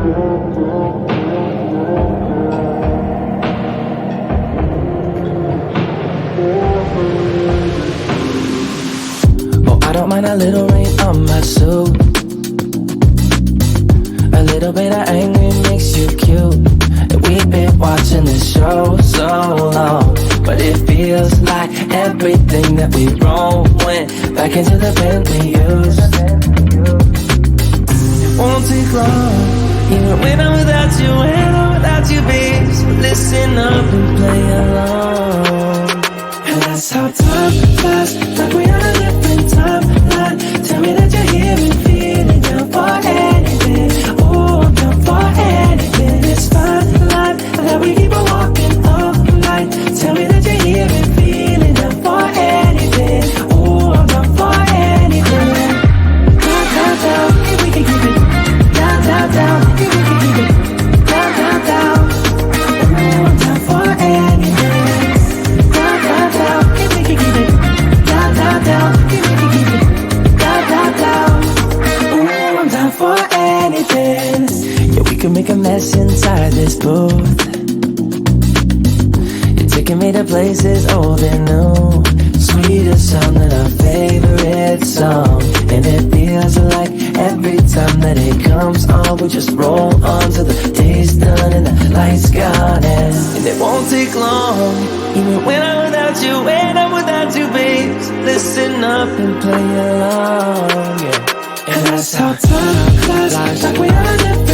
Oh, I don't mind a little rain on my suit. A little bit of angry makes you cute. And we've been watching this show so long, but it feels like everything that we've grown went back into the pen we used. It won't take long, even when I'm without you, when I'm without you, babe. So listen up and play along. And that's how time flies, like we on a different timeline. Tell me that you're here and feeling down for anything. Oh, I'm down for anything. It's fine, life, that we keep on walking all night. Tell me that you're here and feeling down for anything. Oh, I'm down for anything. Down, down, down, if we can keep it. Down, down, down, if we can keep it. Down, down, down. Oh, I'm down for anything. Down, down, down, if we can keep it. Down, down, down, if we can keep it. Down, down, down. Oh, I'm down for anything. Yeah, we can make a mess inside this booth. You're taking me to places old and new. Sweeter sound than our favorite song. And it feels like every time that it comes on, we just roll on till the day's done and the lights gone. And it won't take long, even when I'm without you, when I'm without you, babe. So listen up and play along, yeah. And that's how time flies, like we are different.